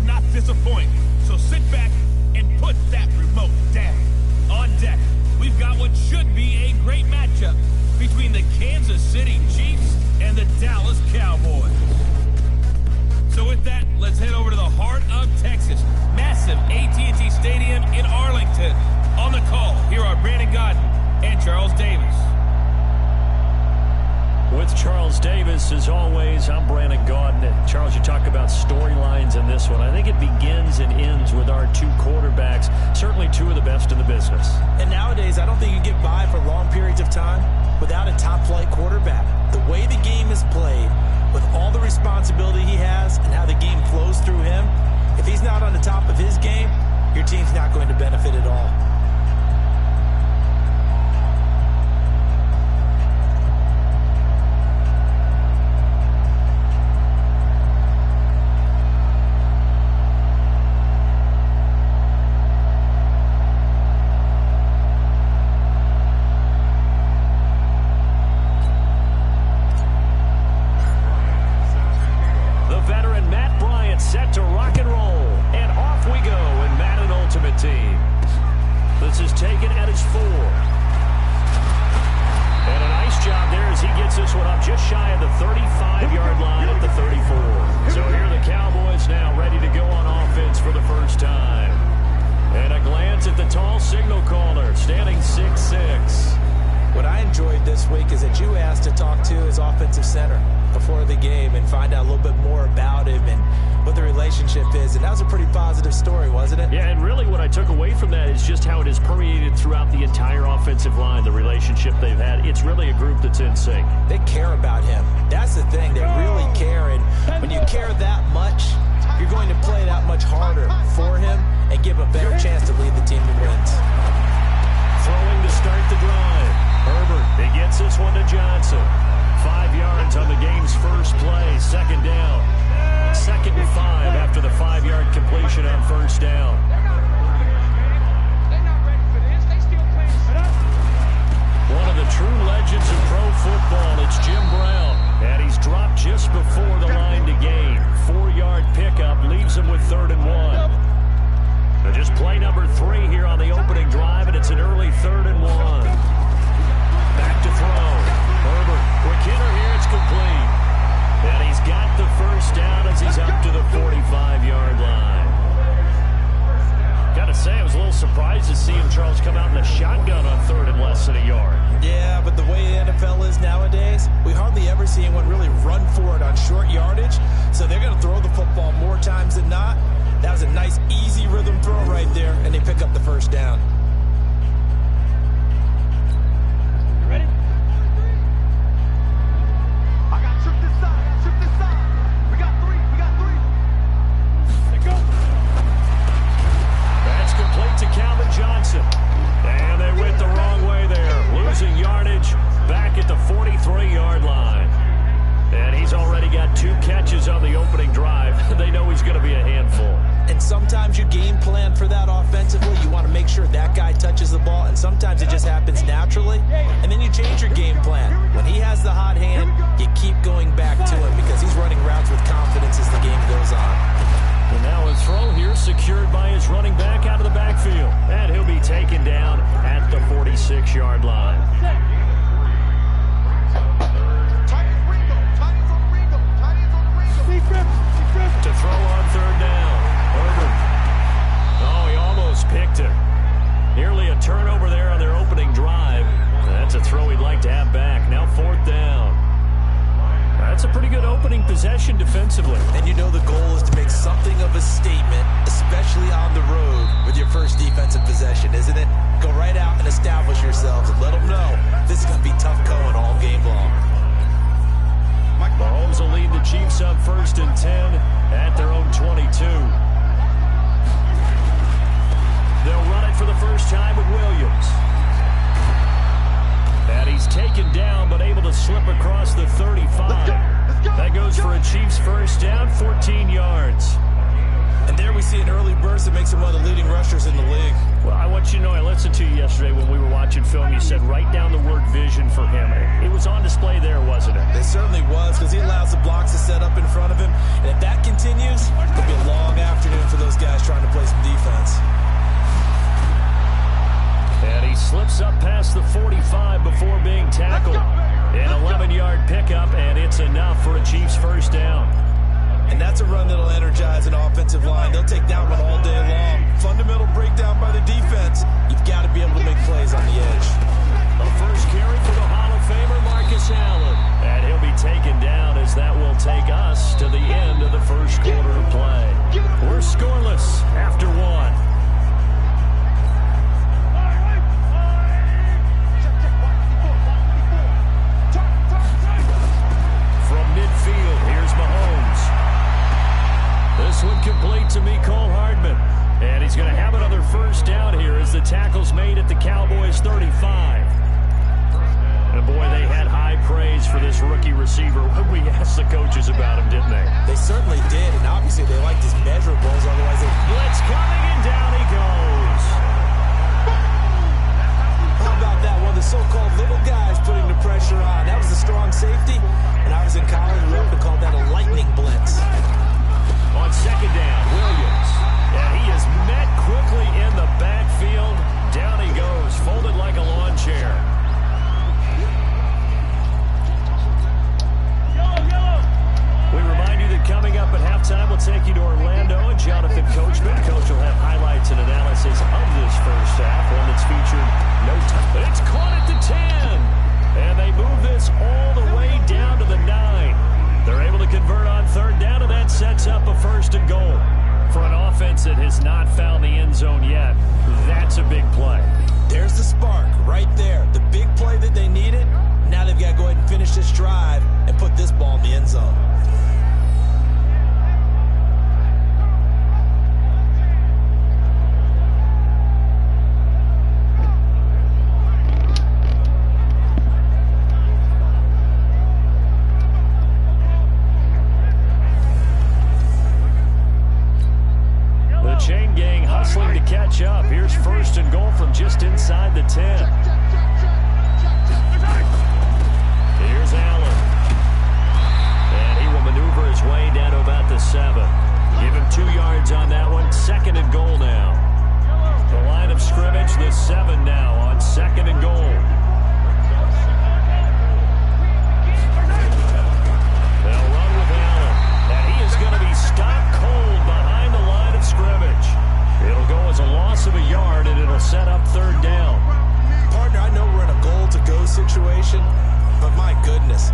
not disappoint. So sit back and put that remote down. On deck, we've got what should be a great matchup between the Kansas City Chiefs and the Dallas Cowboys. So with that, let's head over to the heart of Texas. Massive AT&T Stadium in Arlington. On the call, here are Brandon Gaudin and Charles Davis. With Charles Davis, as always, I'm Brandon Gaudin. Charles, you talk about storylines in this one. I think it begins and ends with our two quarterbacks, certainly two of the best in the business. And nowadays, I don't think you can get by for long periods of time without a top-flight quarterback. The way the game is played, with all the responsibility he has and how the game flows through him, if he's not on the top of his game, your team's not going to benefit at all. Set to rock and roll, and off we go in Madden Ultimate Team. This is taken at his 4. And a nice job there as he gets this one up just shy of the 35-yard line at the 34. So here are the Cowboys now ready to go on offense for the first time. And a glance at the tall signal caller, standing 6'6". What I enjoyed this week is that you asked to talk to his offensive center before the game and find out a little bit more about him and what the relationship is. And that was a pretty positive story, wasn't it? Yeah, and really what I took away from that is just how it has permeated throughout the entire offensive line, the relationship they've had. It's really a group that's in sync. They care about him. That's the thing. They really care. And when you care that much, you're going to play that much harder for him and give him a better chance to lead the team to wins. Throwing to start the drive. Herbert, he gets this one to Johnson. 5 yards on the game's first play. Second down. 2nd and 5 after the 5-yard completion on first down. One of the true legends of pro football, it's Jim Brown. And he's dropped just before the line to gain. 4-yard pickup leaves him with 3rd and 1. Just play number 3 here on the opening drive, and it's an early 3rd and 1. Back to throw. Herbert, quick hitter here, it's complete. And he's got the first down as he's up to the 45-yard line. Got to say, I was a little surprised to see him, Charles, come out in the shotgun on 3rd and less than a yard. Yeah, but the way the NFL is nowadays, we hardly ever see anyone really run for it on short yardage. So they're going to throw the football more times than not. That was a nice, easy rhythm throw right there, and they pick up the first down. You ready? I got trip this side, trip this side. We got 3, we got 3. Let's go. That's complete to Calvin Johnson. And they went the wrong way there. Losing yardage back at the 43-yard line. And he's already got 2 catches on the opening drive. They know he's going to be a handful. And sometimes you game plan for that offensively. You want to make sure that guy touches the ball. And sometimes it just happens naturally. And then you change your game plan. When he has the hot hand, you keep going back to him because he's running routes with confidence as the game goes on. And now a throw here secured by his running back out of the backfield. And he'll be taken down at the 46-yard line. To throw on 3rd down. Herbert. Oh, he almost picked him. Nearly a turnover there on their opening drive. That's a throw he'd like to have back. Now 4th down. That's a pretty good opening possession defensively. And you know the goal is to make something of a statement, especially on the road with your first defensive possession, isn't it? Go right out and establish yourselves and let them know this is going to be tough going all game long. Mahomes will lead the Chiefs up 1st and 10 at their own 22. They'll run it for the first time with Williams. And he's taken down but able to slip across the 35. That goes for a Chiefs first down, 14 yards. And there we see an early burst this and makes him one of the leading rushers in the league. Well, I want you to know, I listened to you yesterday when we were watching film. You said write down the word vision for him. It was on display there, wasn't it? It certainly was, because he allows the blocks to set up in front of him. And if that continues, it'll be a long afternoon for those guys trying to play some defense. And he slips up past the 45 before being tackled. An 11-yard pickup, and it's enough for a Chiefs first down. And that's a run that'll energize an offensive line. They'll take that one all day long. Fundamental breakdown by the defense. You've got to be able to make plays on the edge. A first carry for the Hall of Famer, Marcus Allen. And he'll be taken down as that will take us to the end of the first quarter of play. We're scoreless after one. From midfield, here's Mahomes. This one complete to Mecole Hardman. And he's going to have another first down here as the tackle's made at the Cowboys' 35. And boy, they had high praise for this rookie receiver when we asked the coaches about him, didn't they? They certainly did, and obviously they liked his measurables. Otherwise, they... Blitz coming, and down he goes. How about that? One of the so-called little guys putting the pressure on. That was a strong safety. When I was in college, we often called that a lightning blitz. On second down, Williams. And he is met quickly in the backfield. Down he goes, folded like a lawn chair. We remind you that coming up at halftime, we'll take you to Orlando and Jonathan Coachman. Coach will have highlights and analysis of this first half, one that's featured no time. It's caught at the 10. And they move this all the way down to the 9. They're able to convert on third down, and that sets up a first and goal. For an offense that has not found the end zone yet, that's a big play. There's the spark right there. The big play that they needed. Now they've got to go ahead and finish this drive and put this ball in the end zone. Chain gang hustling to catch up. Here's first and goal from just inside the 10. Here's Allen. And he will maneuver his way down to about the 7. Give him 2 yards on that one. Second and goal now. The line of scrimmage, the 7 now on second and goal. They'll run with Allen. And he is going to be stopped cold behind the line of scrimmage. It'll go as a loss of a yard, and it'll set up third down. Partner, I know we're in a goal-to-go situation, but my goodness,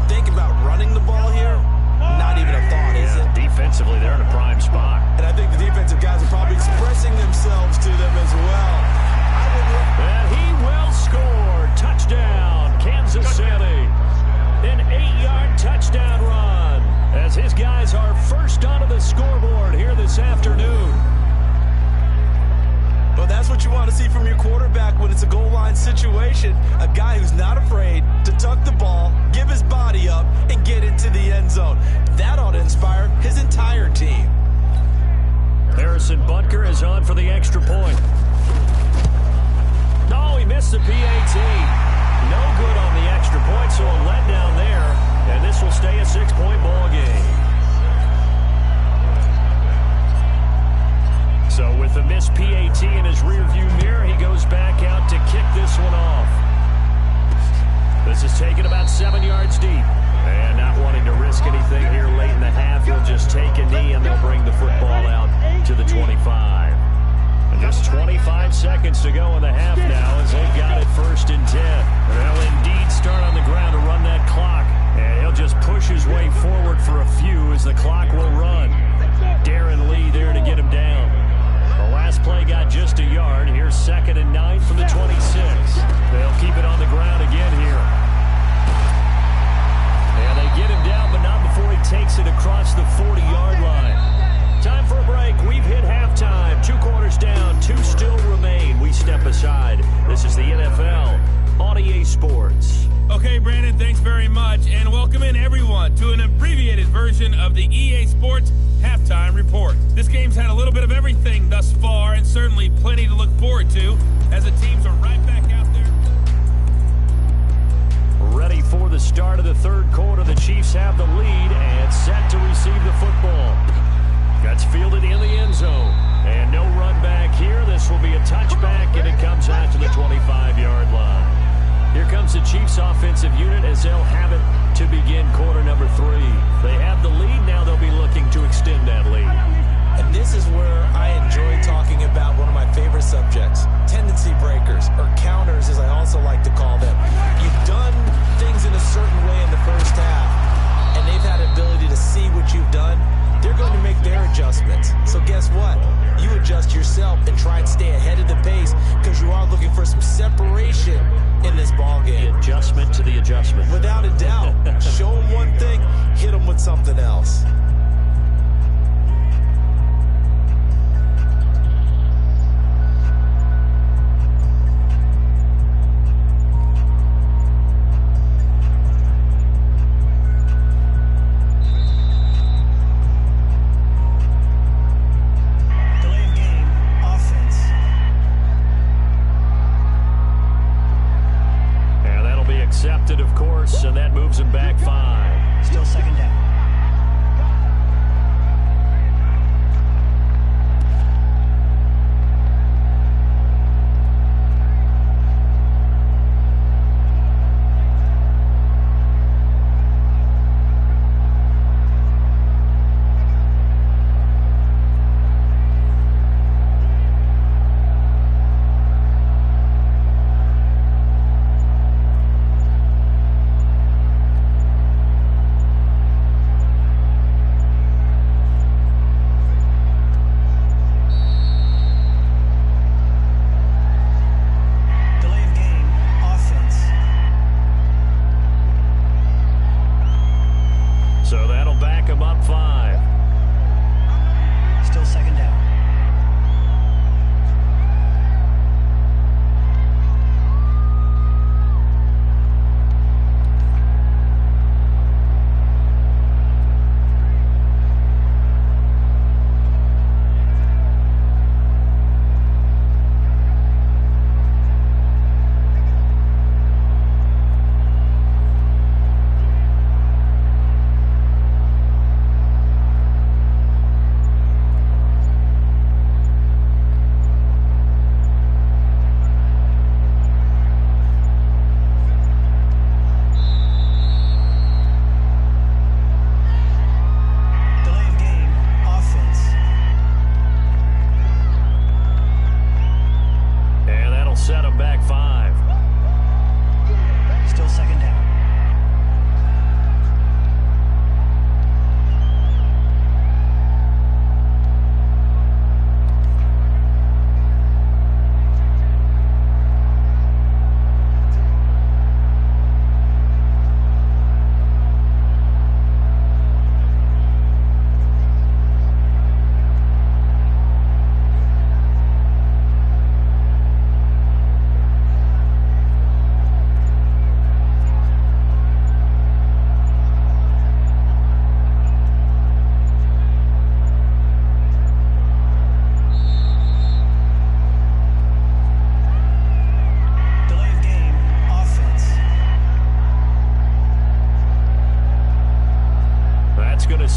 think about running the ball here. Not even a thought, is it? Defensively, they're in a prime spot. And I think the defensive guys are probably expressing themselves to them as well. And he will score. Touchdown, Kansas City. An 8-yard touchdown run as his guys are first onto the scoreboard here this afternoon. Well, that's what you want to see from your quarterback when it's a goal line situation. A guy who's not afraid to tuck the ball, give his body up, and get into the end zone. That ought to inspire his entire team. Harrison Butker is on for the extra point. No, he missed the PAT. No good on the extra point, so a letdown there. And this will stay a 6-point ball game. So with the missed PAT in his rearview mirror, he goes back out to kick this one off. This is taken about 7 yards deep. And not wanting to risk anything here late in the half, he'll just take a knee and they'll bring the football out to the 25. And just 25 seconds to go in the half now as they've got it first and 10. They'll indeed start on the ground to run that clock. And he'll just push his way forward for a few as the clock will run. Darren Lee there to get him down. The last play got just a yard. Here's second and 9 from the 26. They'll keep it on the ground again here. And they get him down, but not before he takes it across the 40-yard line. Time for a break. We've hit halftime. 2 quarters down. 2 still remain. We step aside. This is the NFL on EA Sports. Okay, Brandon, thanks very much. And welcome in, everyone, to an abbreviated version of the EA Sports Halftime Report. This game's had a little bit of everything thus forward to as the teams are right back out there. Ready for the start of the third quarter. The Chiefs have the lead and set to receive the football. That's fielded in the end zone. And no run back here. This will be a touchback, and it comes out to the 25-yard line. Here comes the Chiefs offensive unit as they'll have it to begin quarter number 3. They have the lead. Now they'll be looking to extend that lead. And this is where I enjoy talking about one of my favorite subjects, tendency breakers, or counters as I also like to call them. You've done things in a certain way in the first half, and they've had the ability to see what you've done. They're going to make their adjustments. So guess what? You adjust yourself and try and stay ahead of the pace because you are looking for some separation in this ball game. The adjustment to the adjustment. Without a doubt. Show them one thing, hit them with something else. Accepted, of course, and that moves him back 5. Still second down.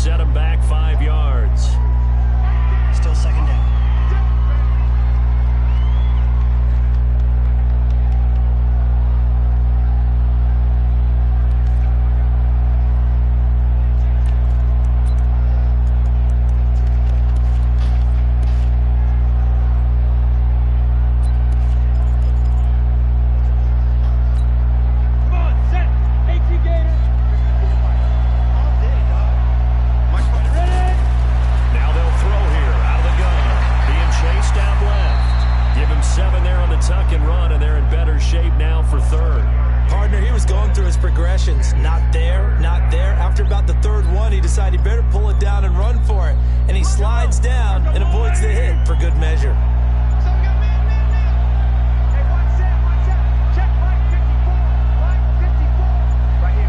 set him back 5 yards. Still second down. Not there, not there. After about the third one, he decided he better pull it down and run for it. And he slides down and avoids the hit for good measure. Hey, watch that. Check right 54. Right 54. Right here.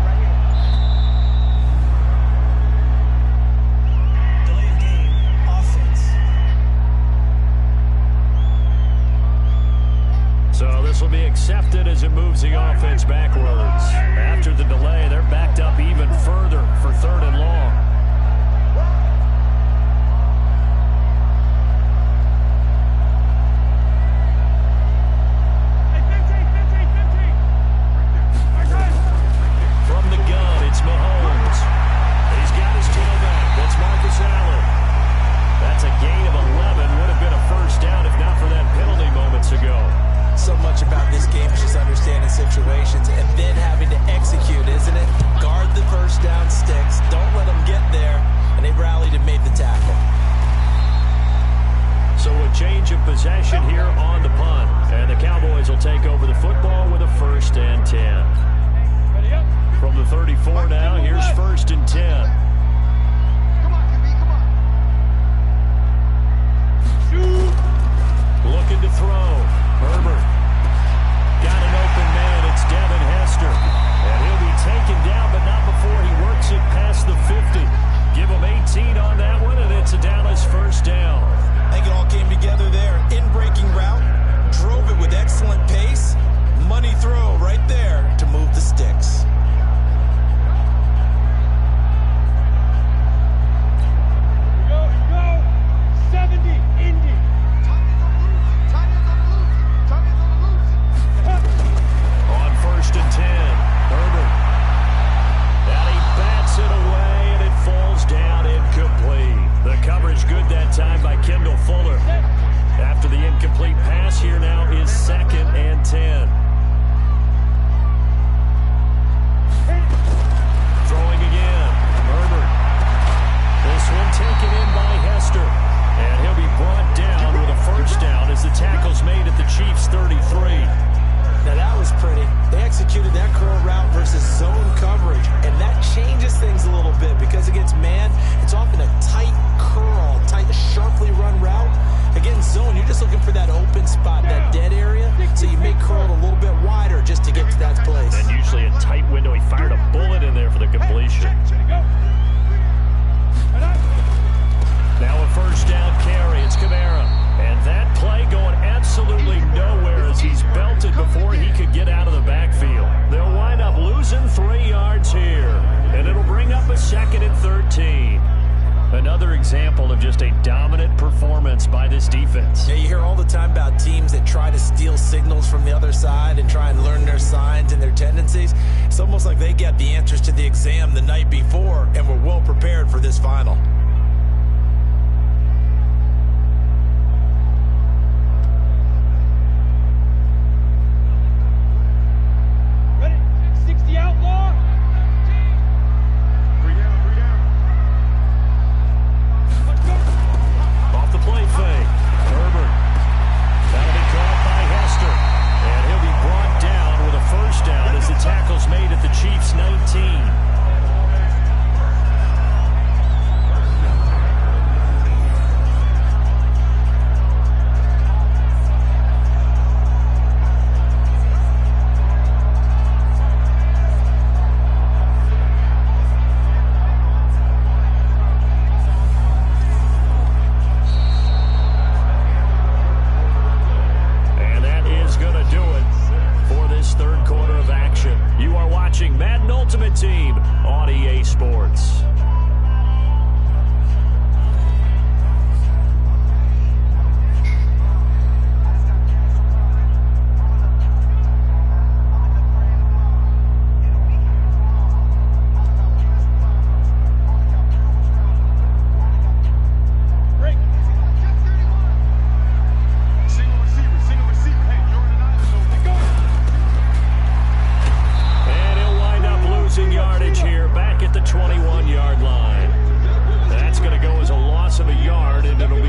Delay of game, offense. accepted as it moves the offense backwards. After the delay, they're backed up even further for 3rd and long. From the gun, it's Mahomes. He's got his tailback. That's Marcus Allen. That's a gain of 11. Would have been a first down if not for that penalty moments ago. So much about this game is just understanding situations and then having to execute, isn't it? Guard the first down sticks. Don't let them get there. And they rallied and made the tackle. So a change of possession here on the punt. And the Cowboys will take over the football with a 1st and 10. From the 34 now, here's 1st and 10. Come on, QB, come on. Looking to throw. Herbert. Got an open man. It's Devin Hester. And he'll be taken down, but not before he works it past the 50. Give him 18 on that one, and it's a Dallas 1st down. I think it all came together there. In-breaking route. Drove it with excellent pace. Money throw right there to move the sticks. Here you go. 70, Indy. On 1st and 10, Herbert. And he bats it away, and it falls down incomplete. The coverage good that time by Kendall Fuller. After the incomplete pass, here now is 2nd and 10. Throwing again, Herbert. This one taken in by Hester. And he'll be brought down with a 1st down as the tackle's made at the Chiefs' 33. Now that was pretty. They executed that curl route versus zone coverage, and that changes things a little bit because against man, it's often a tight curl, tight, sharply run route. Against zone, you're just looking for that open spot, that dead area, so you may curl it a little bit wider just to get to that place. And usually a tight window. He fired a bullet in there for the completion. Now a 1st down carry. It's Kamara. And that play going absolutely nowhere as he's belted before he could get out of the backfield. They'll wind up losing 3 yards here. And it'll bring up a 2nd and 13. Another example of just a dominant performance by this defense. Yeah, you hear all the time about teams that try to steal signals from the other side and try and learn their signs and their tendencies. It's almost like they got the answers to the exam the night before and were well prepared for this final. Made at the Chiefs' 19. Ultimate Team on EA Sports.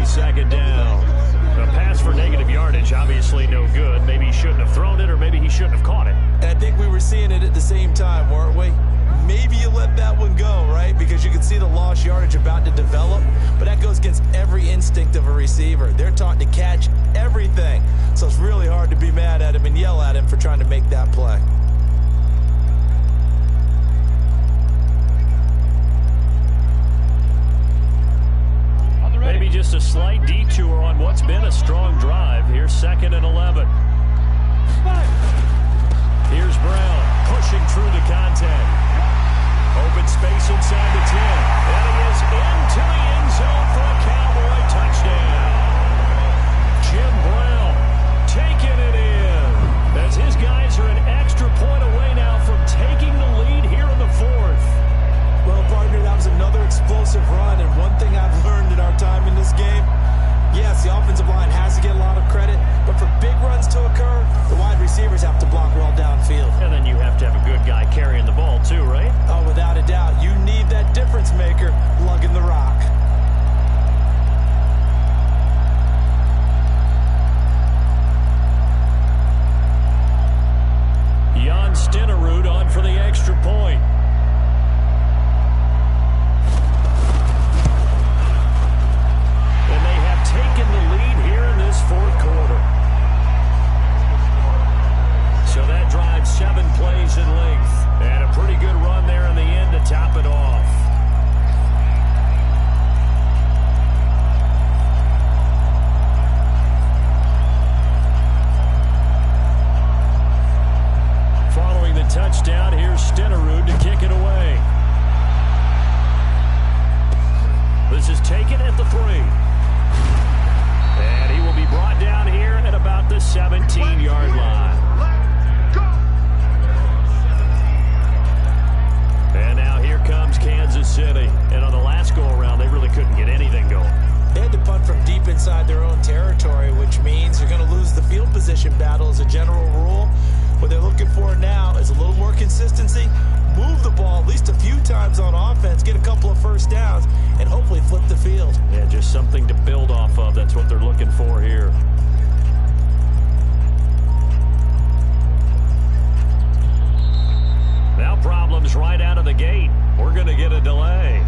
Second down. A pass for negative yardage, obviously no good. Maybe he shouldn't have thrown it, or maybe he shouldn't have caught it. And I think we were seeing it at the same time, weren't we? Maybe you let that one go, right? Because you can see the lost yardage about to develop. But that goes against every instinct of a receiver. They're taught to catch everything. So it's really hard to be mad at him and yell at him for trying to make that play. Maybe just a slight detour on what's been a strong drive. Here's 2nd and 11. Here's Brown pushing through the contact. Open space inside the 10. And he is into the end zone for a Cowboy touchdown. Jim Brown taking it in. As his guys are an extra point away now from taking the lead here in the fourth. Well, partner, that was another explosive run, and one thing I've learned in our time in this game, yes, the offensive line has to get a lot of credit, but for big runs to occur, the wide receivers have to block well downfield. And then you have to have a good guy carrying the ball too, right? Oh, without a doubt. You need that difference maker lugging the rock. Jan Stenerud on for the extra point. And they have taken the lead here in this fourth quarter. So that drives 7 plays in length. And a pretty good run there in the end to top it off. Following the touchdown, here's Stenerud to kick it away. This is taken at the 3. And he will be brought down here at about the 17-yard line. And now here comes Kansas City. And on the last go-around, they really couldn't get anything going. They had to punt from deep inside their own territory, which means you're going to lose the field position battle as a general rule. What they're looking for now is a little more consistency, move the ball at least a few times on offense, get a couple of first downs, and hopefully flip the field. Yeah, just something to build off of. That's what they're looking for here. Now problems right out of the gate. We're going to get a delay.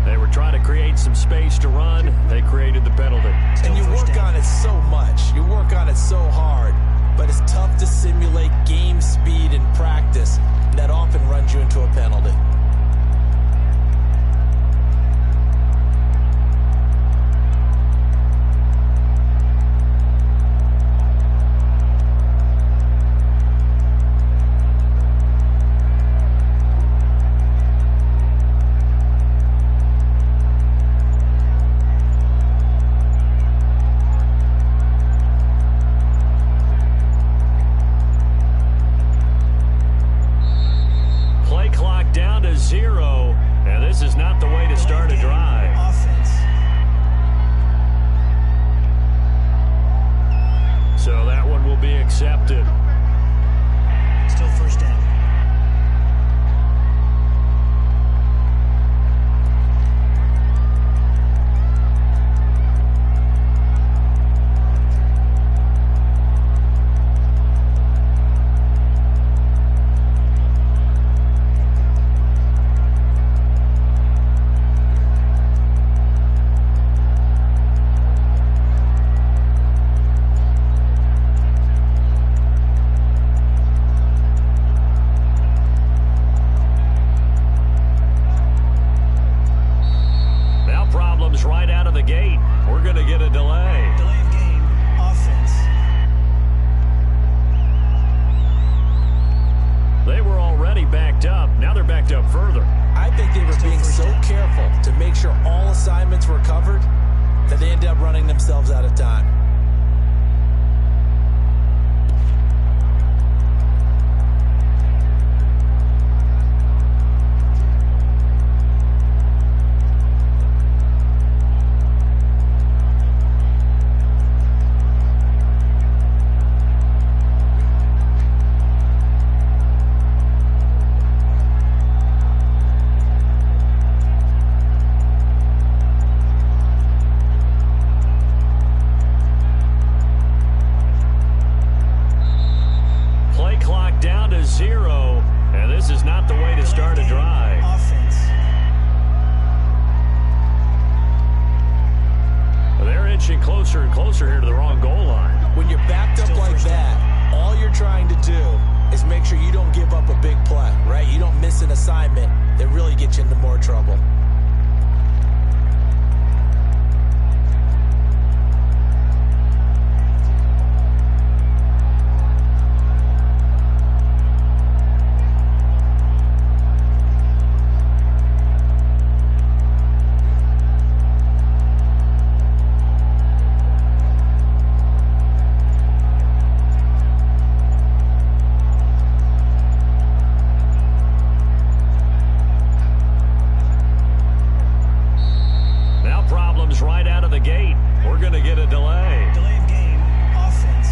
They were trying to create some space to run. They created the penalty. And you work on it so much. You work on it so hard. But it's tough to simulate game speed in practice. That often runs you into a penalty. Down to 0, and this is not the way to start a drive. Offense. So that one will be accepted. Still first down. Right out of the gate. We're going to get a delay. Delay of game. Offense. They were already backed up. Now they're backed up further. I think they were being so careful to make sure all assignments were covered that they ended up running themselves out of time. Down to 0, and this is not the way to start a drive. Offense. They're inching closer and closer here to the wrong goal line. When you're backed up like that, all you're trying to do is make sure you don't give up a big play, right? You don't miss an assignment that really gets you into more trouble. of the gate, we're going to get a delay. Delay of game, offense.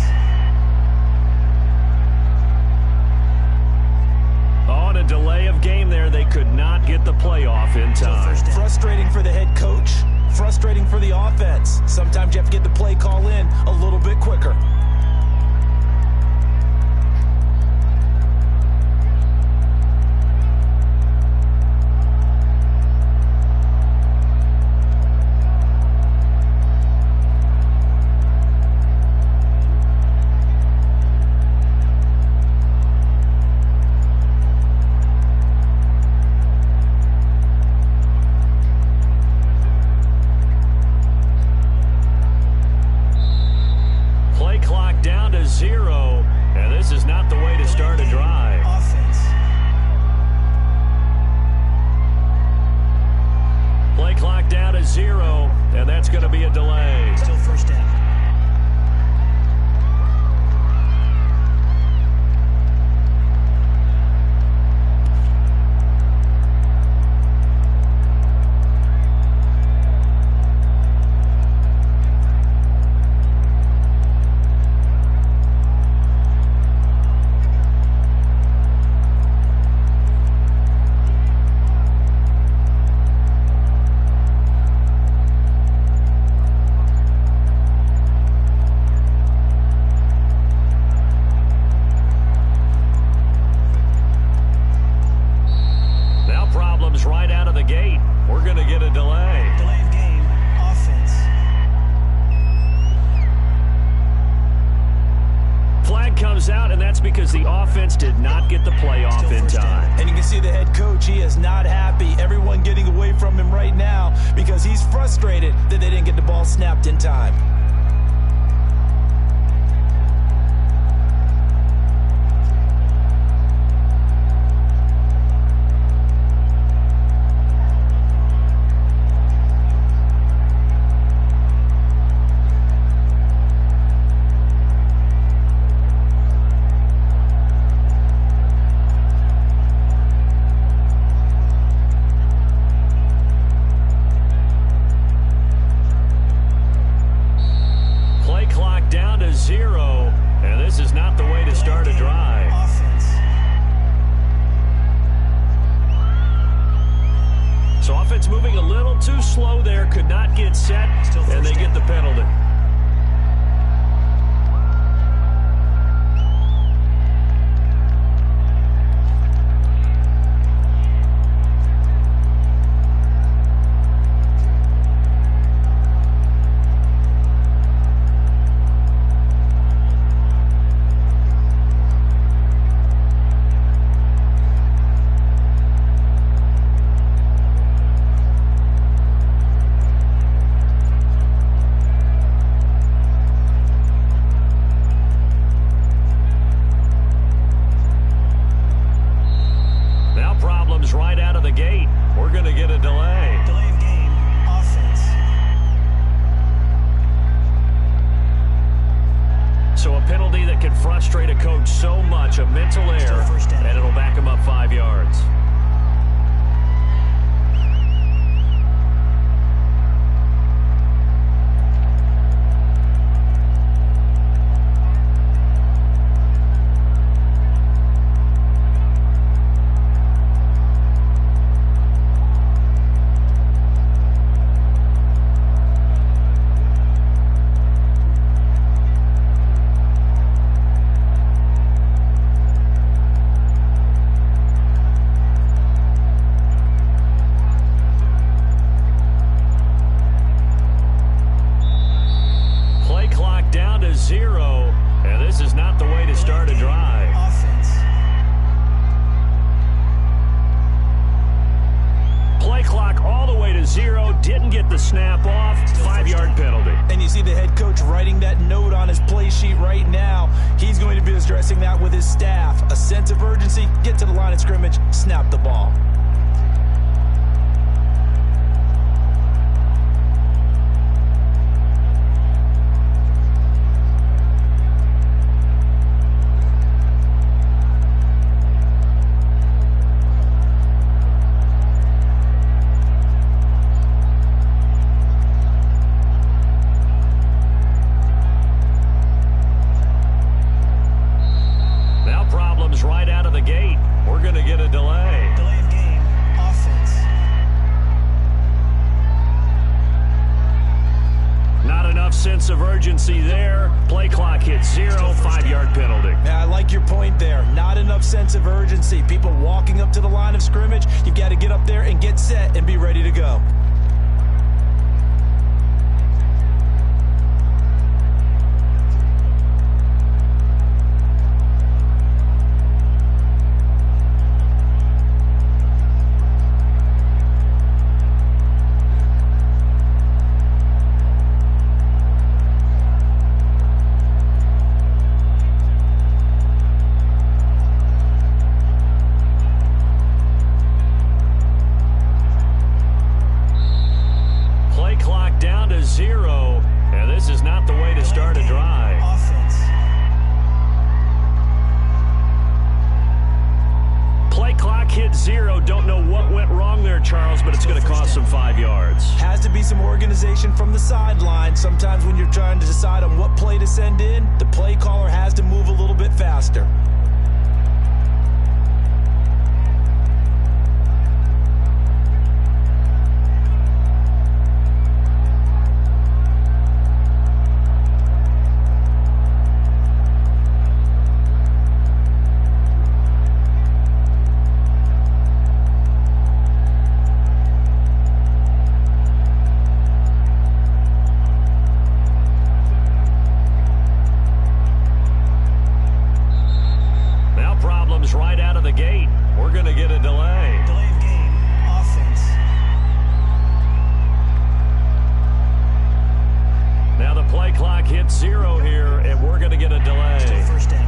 On a delay of game there, they could not get the playoff in time. Frustrating for the head coach. Frustrating for the offense. Sometimes you have to get the play call in a little bit quicker. Right out of the gate, we're going to get a delay. Delay of game, offense. Flag comes out, and that's because the offense did not get the playoff in time. And you can see the head coach, he is not happy. Everyone getting away from him right now because he's frustrated that they didn't get the ball snapped in time. Moving a little too slow there, could not get set, and they get the penalty. Right out of the gate, we're going to get a delay. Delay of game, offense. So a penalty that can frustrate a coach so much, a mental error, and it'll back him up 5 yards. Didn't get the snap off. 5-yard penalty. And you see the head coach writing that note on his play sheet right now. He's going to be addressing that with his staff. A sense of urgency, get to the line of scrimmage, snap the ball. sense of urgency there. Play clock hit 0, 5-yard penalty. Yeah, I like your point there. Not enough sense of urgency. People walking up to the line of scrimmage, you've got to get up there and get set and be ready to go. From the sideline, sometimes when you're trying to decide on what play to send in, the play caller has to move a little bit faster. Right out of the gate. We're going to get a delay. Delay of game, offense. Now the play clock hits 0 here, and we're going to get a delay. Still first down.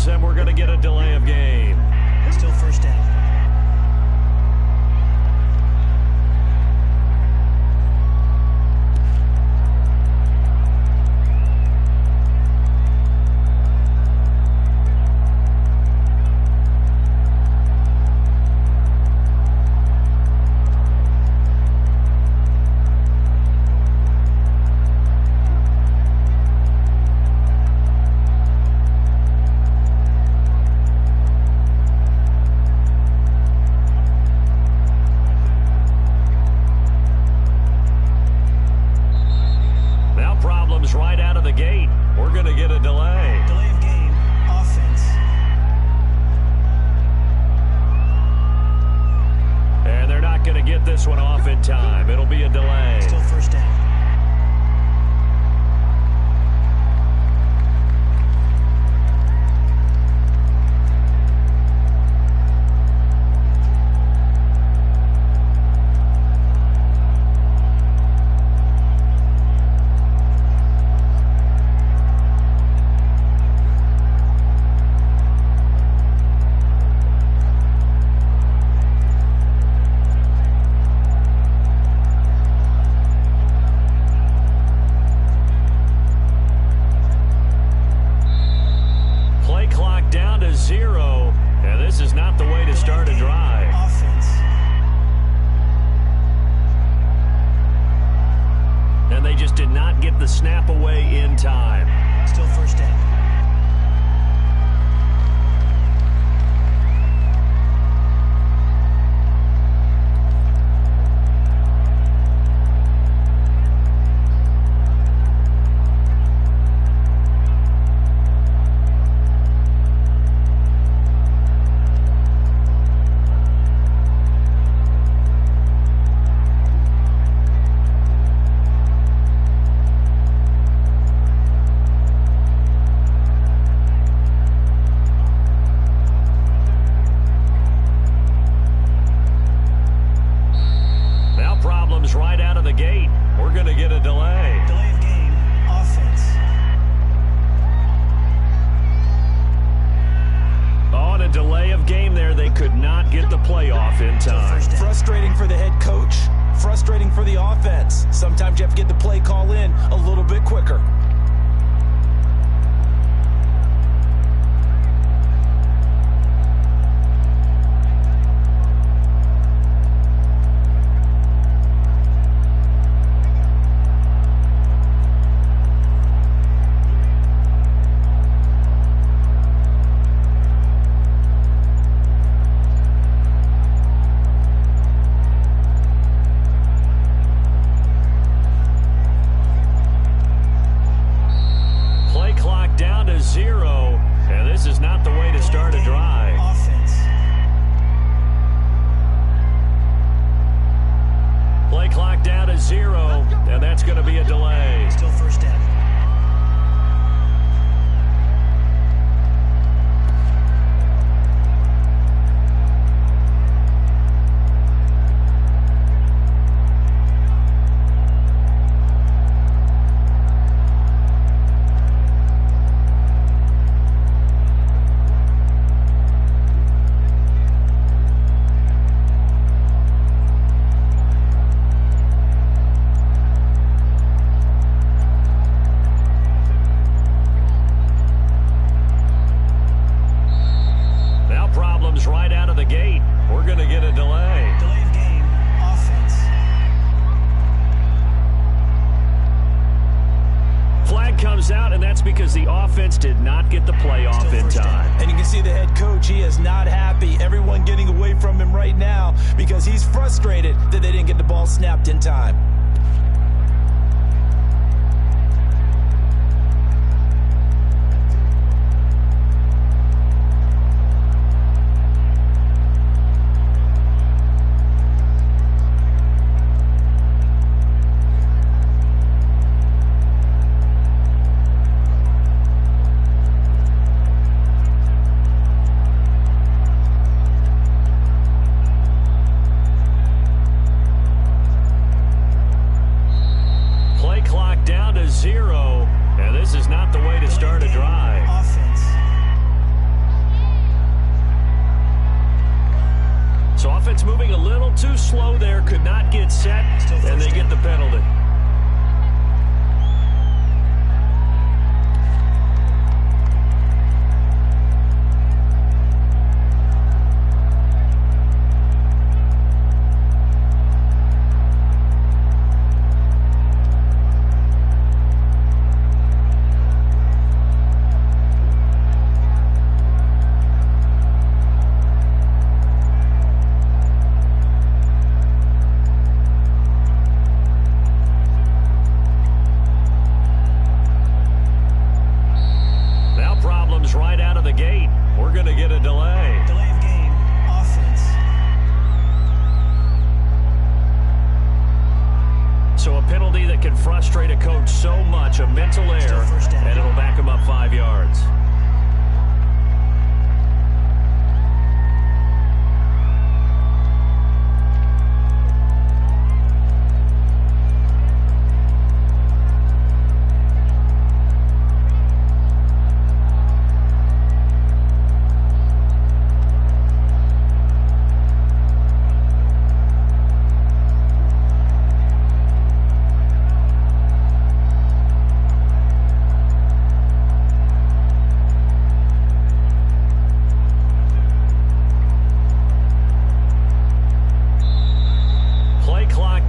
And we're going to get a delay of game. Still first down. Right out of the gate. We're going to get a delay. Delay of game, offense. And they're not going to get this one off in time. It'll be a delay. Still first down. The snap away in time. Still first down. the gate, we're going to get a delay. Delay of game, offense. On a delay of game there, they could not get the playoff in time. Frustrating for the head coach, frustrating for the offense. Sometimes you have to get the play call in a little bit quicker. Down to 0, and this is not the way to start a drive. Offense. Play clock down to 0, and that's going to be a delay. Still first down. Right out of the gate, we're going to get a delay. Delay of game, offense. Flag comes out, and that's because the offense did not get the playoff in time. And you can see the head coach, he is not happy. Everyone getting away from him right now because he's frustrated that they didn't get the ball snapped in time. Down to 0, and this is not the way to start a drive. Offense. So offense moving a little too slow there, could not get set, and they get the penalty. Right out of the gate, we're going to get a delay. Delay of game, offense. So a penalty that can frustrate a coach so much, a mental error, and it'll back him up 5 yards.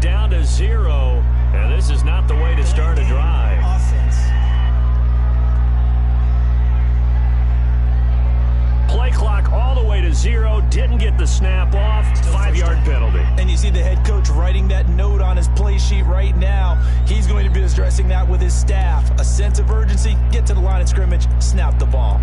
Down to 0, and this is not the way to start a drive. Offense. Play clock all the way to 0, didn't get the snap off, 5-yard penalty. And you see the head coach writing that note on his play sheet right now. He's going to be addressing that with his staff. A sense of urgency, get to the line of scrimmage, snap the ball.